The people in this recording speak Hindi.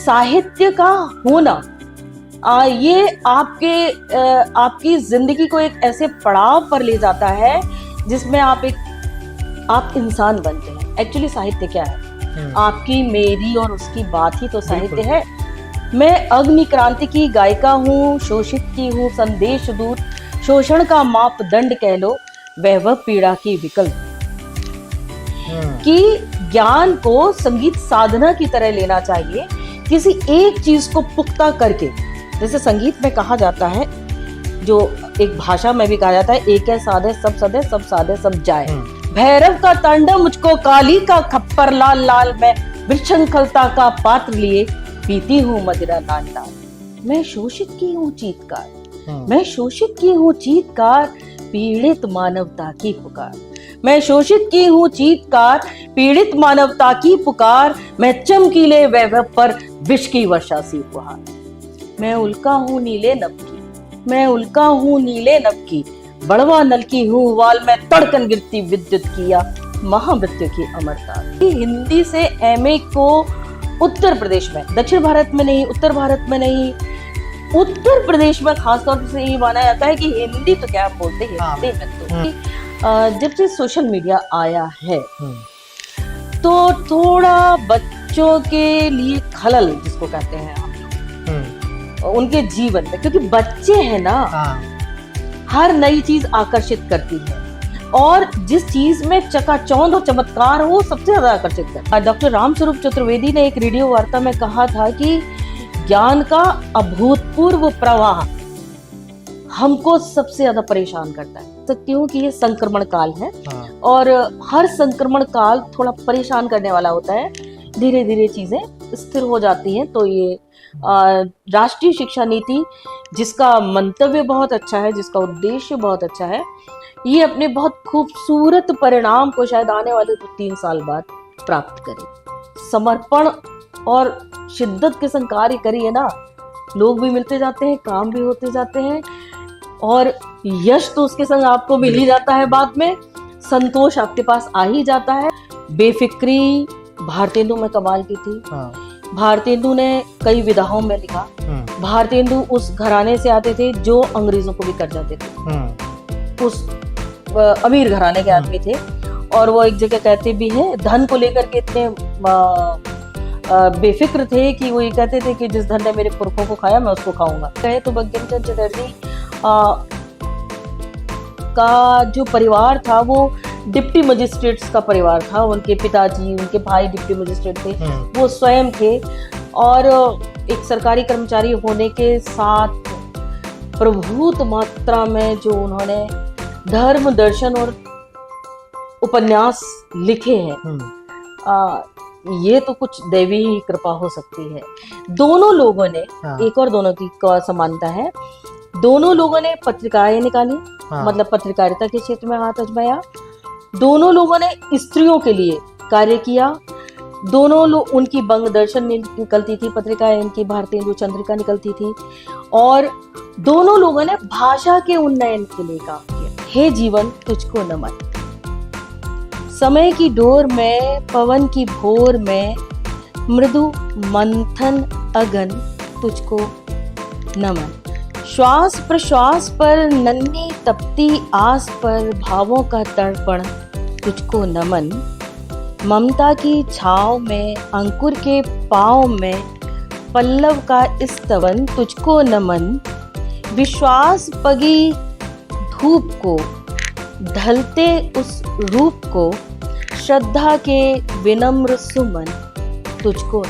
साहित्य का होना ये आपकी जिंदगी को एक ऐसे पड़ाव पर ले जाता है जिसमें आप इंसान बनते हैं। एक्चुअली साहित्य क्या है? आपकी, मेरी और उसकी बात ही तो साहित्य है। मैं अग्नि क्रांति की गायिका हूँ, शोषित की हूँ संदेश दूत, शोषण का मापदंड कह लो, वैभव पीड़ा की विकल्प। कि ज्ञान को संगीत साधना की तरह लेना चाहिए, किसी एक चीज को पुख्ता करके। जैसे संगीत में कहा जाता है, जो एक भाषा में भी कहा जाता है, एक है साधे सब सदे, सब साधे सब जाए। भैरव का तांडव मुझको काली का खप्पर, लाल लाल मैं विशृंखलता का पात्र लिए पीती हूँ मदिरा लाल लाल। मैं शोषित की हूँ चीतकार, मैं शोषित की हूँ चीतकार, पीड़ित मानवता की पुकार। मैं शोषित की हूँ चीतकार, पीड़ित मानवता की पुकार। मैं चमकीले वैभव पर विष की वर्षा सी उपहार। मैं उल्का हूँ नीले नभ की, मैं उल्का हूँ नीले नभ की, बड़वा नल की हूँ वाल में तड़कन गिरती विद्युत किया महामृत्यु की अमरता। हिंदी से एमए को उत्तर प्रदेश में, दक्षिण भारत में नहीं, उत्तर भारत में नहीं, उत्तर प्रदेश में खासतौर से ये माना जाता है कि हिंदी तो क्या बोलते हैं, हिंदी में तो जब से सोशल मीडिया आया है तो थोड़ा बच्चों के लिए खलल जिसको कहते हैं हम लोग उनके जीवन में, क्योंकि बच्चे हैं ना, हर नई चीज आकर्षित करती है और जिस चीज में चकाचौंध और चमत्कार हो सबसे ज्यादा आकर्षित करता है। डॉक्टर रामस्वरूप चतुर्वेदी ने एक रेडियो वार्ता में कहा था कि ज्ञान का अभूतपूर्व प्रवाह हमको सबसे ज्यादा परेशान करता है। सकती हूँ कि ये संक्रमण काल है और हर संक्रमण काल थोड़ा परेशान करने वाला होता है। धीरे धीरे चीजें स्थिर हो जाती हैं। तो ये राष्ट्रीय शिक्षा नीति, जिसका मंतव्य बहुत अच्छा है, जिसका उद्देश्य बहुत अच्छा है, ये अपने बहुत खूबसूरत परिणाम को शायद आने वाले 2-3 साल बाद प्राप्त करे। समर्पण और शिद्दत के संग कार्य करिए ना, लोग भी मिलते जाते हैं, काम भी होते जाते हैं और यश तो उसके संग आपको मिल ही जाता है। बाद में संतोष आपके पास आ ही जाता है। बेफिक्री भारतेंदु में कमाल की थी। भारतेंदु ने कई विधाओं में लिखा। भारतेंदु उस घराने से आते थे जो अंग्रेजों को भी कर जाते थे। उस अमीर घराने के आदमी थे और वो एक जगह कहते भी हैं, धन को लेकर के इतने बेफिक्र थे कि वो ये कहते थे कि जिस धन ने मेरे पुरखों को खाया मैं उसको खाऊंगा। कहे तो बंकिम चंद्र चटर्जी का जो परिवार था वो डिप्टी मजिस्ट्रेट्स का परिवार था। उनके पिताजी, उनके भाई डिप्टी मजिस्ट्रेट थे, वो स्वयं थे और एक सरकारी कर्मचारी होने के साथ प्रभुत मात्रा में जो उन्होंने धर्म, दर्शन और उपन्यास लिखे हैं, ये तो कुछ दैवी ही कृपा हो सकती है। दोनों लोगों ने, एक और दोनों की समानता है, दोनों लोगों ने पत्रिकाएं निकाली, मतलब पत्रकारिता के क्षेत्र में हाथ आजमाया। दोनों लोगों ने स्त्रियों के लिए कार्य किया। दोनों लोग, उनकी बंग दर्शन निकलती थी पत्रिकाएं, इनकी भारतेंदु चंद्रिका निकलती थी और दोनों लोगों ने भाषा के उन्नयन के लिए काम किया। हे जीवन तुझको नमन, समय की डोर में, पवन की भोर में, मृदु मंथन अगन तुझको नमन। श्वास प्रश्वास पर, नन्ही तपती आस पर, भावों का तड़पण तुझको नमन। ममता की छाव में, अंकुर के पाँव में, पल्लव का स्तवन तुझको नमन। विश्वास पगी धूप को, ढलते उस रूप को, श्रद्धा के विनम्र सुमन तुझको